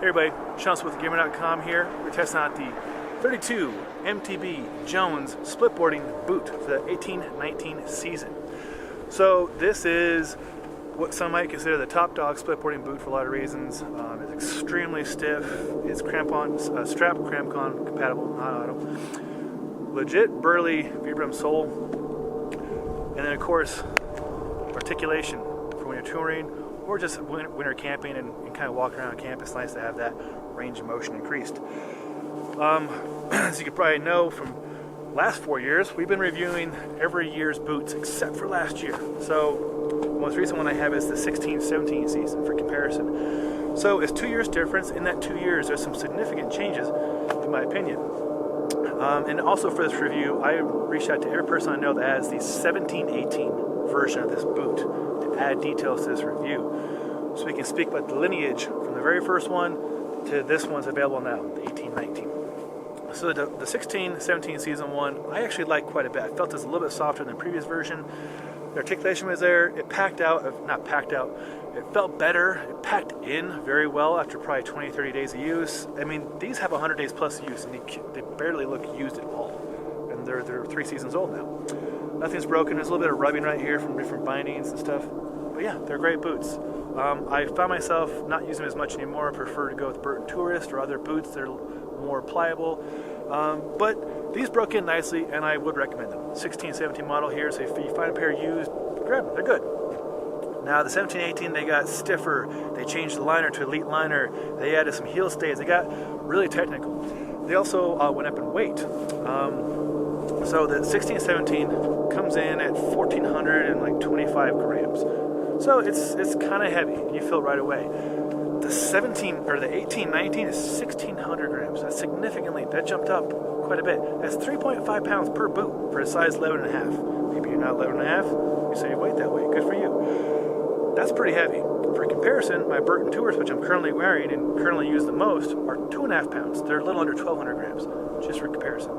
Hey everybody, Sean with Gamer.com here. We're testing out the 32 MTB Jones Splitboarding boot for the 18-19 season. So this is what some might consider the top dog splitboarding boot for a lot of reasons. It's extremely stiff. It's strap cramp-on compatible, not auto. Legit burly Vibram sole, and then of course articulation for when you're touring or just winter camping and kind of walking around campus. It's nice to have that range of motion increased. As you can probably know from last 4 years, we've been reviewing every year's boots except for last year. So the most recent one I have is the 16-17 season for comparison. So it's 2 years difference. In that 2 years, there's some significant changes, in my opinion. And also for this review, I reached out to every person I know that has the 17-18 version of this boot to add details to this review, so we can speak about the lineage from the very first one to this one's available now, the 18-19. So the 16-17 season one, I actually liked quite a bit. I felt it was a little bit softer than the previous version. The articulation was there. It packed out, not packed out, it felt better. It packed in very well after probably 20-30 days of use. I mean, these have 100 days plus use, and they barely look used at all. And they're 3 seasons old now. Nothing's broken. There's a little bit of rubbing right here from different bindings and stuff. But yeah, they're great boots. I found myself not using them as much anymore. I prefer to go with Burton Tourist or other boots that are more pliable. But these broke in nicely, and I would recommend them. 16-17 model here, so if you find a pair used, grab them. They're good. Now the 17-18, they got stiffer. They changed the liner to Elite liner. They added some heel stays. They got really technical. They also went up in weight. So the 16-17 comes in at 1,425 grams. So it's kind of heavy. You feel it right away. The 18-19 is 1,600 grams. That's significantly, that jumped up quite a bit. That's 3.5 pounds per boot for a size 11.5. Maybe you're not 11.5. You say your weight that way. Good for you. That's pretty heavy. For comparison, my Burton Tourist, which I'm currently wearing and currently use the most, are 2.5 pounds. They're a little under 1,200 grams, just for comparison.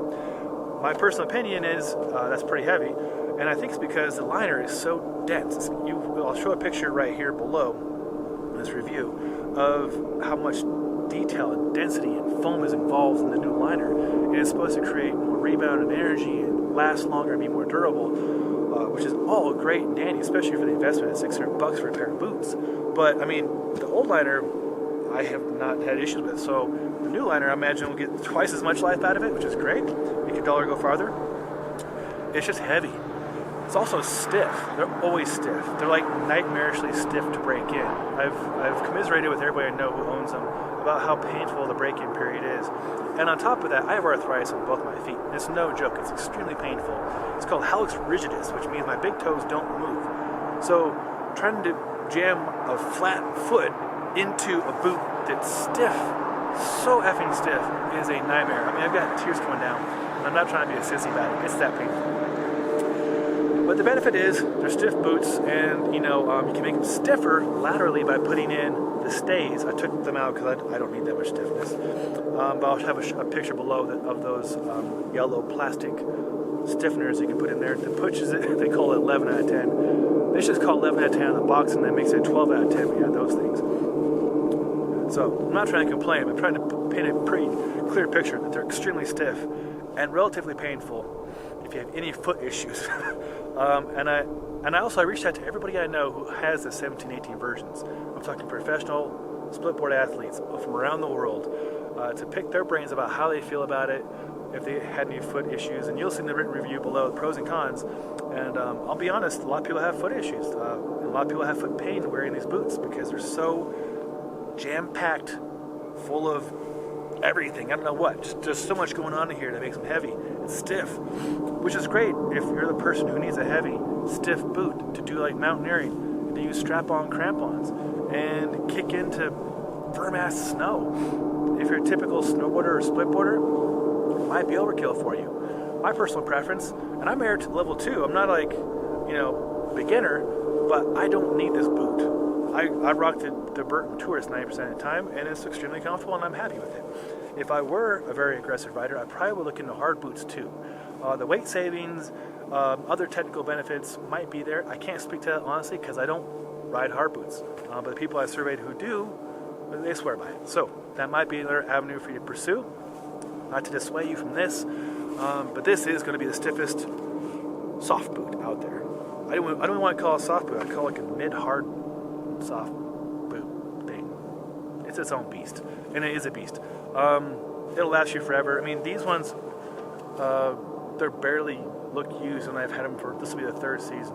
My personal opinion is that's pretty heavy, and I think it's because the liner is so dense. I'll show a picture right here below in this review of how much detail and density and foam is involved in the new liner. And it's supposed to create more rebound and energy and last longer and be more durable, which is all great and dandy, especially for the investment at $600 for a pair of boots. But I mean, the old liner I have not had issues with. So the new liner, I imagine, will get twice as much life out of it, which is great. Make your dollar go farther. It's just heavy. It's also stiff. They're always stiff. They're like nightmarishly stiff to break in. I've commiserated with everybody I know who owns them about how painful the break-in period is. And on top of that, I have arthritis on both my feet. It's no joke. It's extremely painful. It's called hallux rigidus, which means my big toes don't move. So trying to jam a flat foot into a boot that's stiff, so effing stiff, is a nightmare. I mean, I've got tears coming down, and I'm not trying to be a sissy about it. It's that painful. But the benefit is they're stiff boots, and you can make them stiffer laterally by putting in the stays. I took them out because I don't need that much stiffness. But I'll have a picture below of those yellow plastic stiffeners you can put in there that pushes it. They call it 11 out of 10. They just call 11 out of 10 on the box, and that makes it 12 out of 10 when you have those things. So I'm not trying to complain. I'm trying to paint a pretty clear picture that they're extremely stiff and relatively painful if you have any foot issues. And I reached out to everybody I know who has the 17-18 versions. I'm talking professional splitboard athletes from around the world to pick their brains about how they feel about it, if they had any foot issues. And you'll see in the written review below the pros and cons. And I'll be honest, a lot of people have foot issues. A lot of people have foot pain wearing these boots because they're so jam-packed, full of everything. I don't know what. Just so much going on in here that makes them heavy and stiff, which is great if you're the person who needs a heavy, stiff boot to do like mountaineering, to use strap-on crampons and kick into firm-ass snow. If you're a typical snowboarder or splitboarder, it might be overkill for you. My personal preference, and I'm married to level 2. I'm not like, beginner, but I don't need this boot. I rock the Burton Tourist 90% of the time, and it's extremely comfortable, and I'm happy with it. If I were a very aggressive rider, I probably would look into hard boots too. The weight savings, other technical benefits might be there. I can't speak to that honestly because I don't ride hard boots. But the people I surveyed who do They swear by it. So that might be another avenue for you to pursue. Not to dissuade you from this, but this is going to be the stiffest soft boot out there. I don't even want to call it a soft boot. I call it like a mid-hard soft boot thing. It's its own beast, and it is a beast. It'll last you forever. I mean, these ones, they're barely look used, and I've had them for, this will be the 3rd season.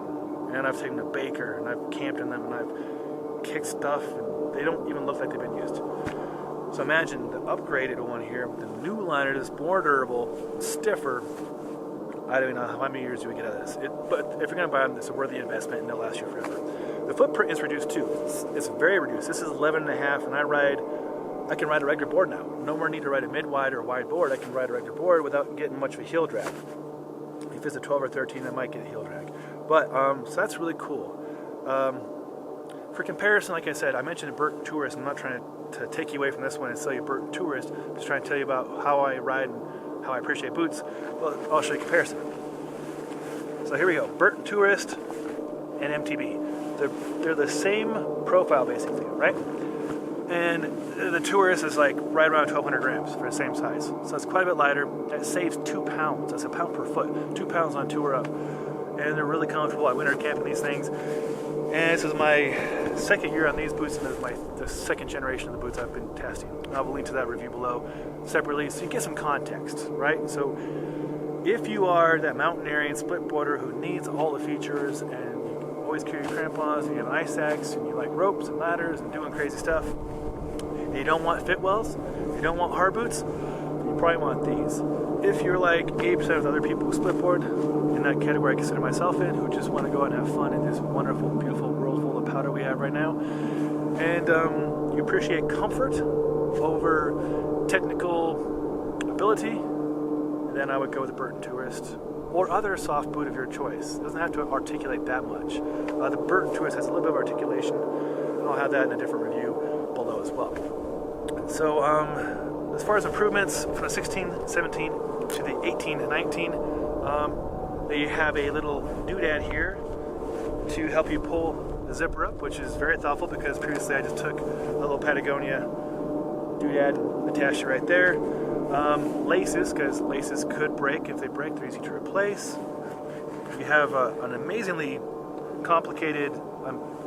And I've taken them to Baker, and I've camped in them, and I've kicked stuff, and they don't even look like they've been used. So imagine the upgraded one here with the new liner that's more durable, stiffer. I don't even know how many years you would get out of this. But if you're going to buy them, it's a worthy investment, and they'll last you forever. The footprint is reduced too. It's very reduced. This is 11.5, and I can ride a regular board now. No more need to ride a mid-wide or a wide board. I can ride a regular board without getting much of a heel drag. If it's a 12 or 13, I might get a heel drag. But, so that's really cool. For comparison, like I said, I mentioned a Burton Tourist. I'm not trying to take you away from this one and sell you Burton Tourist. I'm just trying to tell you about how I ride and how I appreciate boots. Well, I'll show you a comparison. So here we go. Burton Tourist and MTB. They're the same profile basically, right? And the Tourist is like right around 1,200 grams for the same size. So it's quite a bit lighter. That saves 2 pounds. That's a pound per foot. 2 pounds on tour up. And they're really comfortable. I winter camp in these things. And this is my 2nd year on these boots, and this is the 2nd generation of the boots I've been testing. I'll link to that review below separately so you get some context, right? So if you are that mountaineering split boarder who needs all the features, and you always carry crampons, and you have ice axe, and you like ropes and ladders and doing crazy stuff, and you don't want fitwells, you don't want hard boots, you probably want these. If you're like 80% of other people who split board, in that category I consider myself in, who just want to go out and have fun in this wonderful, beautiful world full of powder we have right now, and you appreciate comfort over technical ability, then I would go with the Burton Tourist or other soft boot of your choice. It doesn't have to articulate that much. The Burton Tourist has a little bit of articulation, and I'll have that in a different review below as well. So as far as improvements from the 16-17 to the 18-19, they have a little doodad here to help you pull the zipper up, which is very thoughtful because previously I just took a little Patagonia doodad and attached it right there. Laces, because laces could break. If they break, they're easy to replace. You have an amazingly complicated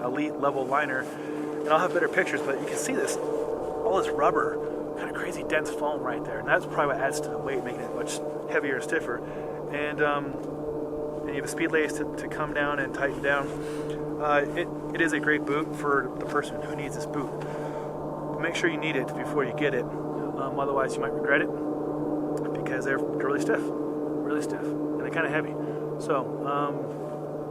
elite level liner, and I'll have better pictures, but you can see this, all this rubber, kind of crazy dense foam right there, and that's probably what adds to the weight, making it much heavier and stiffer. And you have a speed lace to come down and tighten down. It is a great boot for the person who needs this boot. Make sure you need it before you get it. Otherwise you might regret it because they're really stiff, and they're kind of heavy. So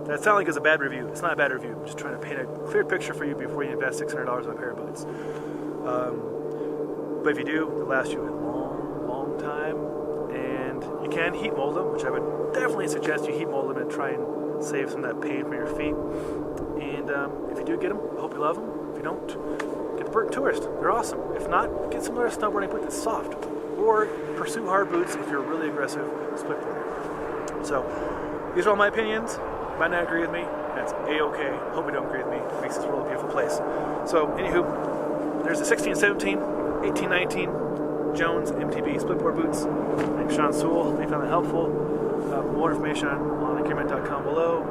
that sounds like it's a bad review. It's not a bad review. I'm just trying to paint a clear picture for you before you invest $600 on a pair of boots. But if you do, they'll last you a long, long time, and you can heat mold them, which I would definitely suggest you heat mold them and try and save some of that pain from your feet. And if you do get them, I hope you love them. If you don't, get the Burton Tourist. They're awesome. If not, get some other snowboarding boot that's soft. Or pursue hard boots if you're a really aggressive split boarder. So, these are all my opinions. You might not agree with me. That's A-okay. Hope you don't agree with me. It makes this world a beautiful place. So, anywho, there's the 16-17, 18-19 Jones MTB split-board boots. I'm Sean Sewell. If you found that helpful, more information on agreement.com below.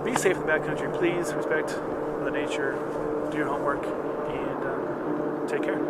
Be safe in the backcountry, please. Respect Mother Nature. Do your homework. And take care.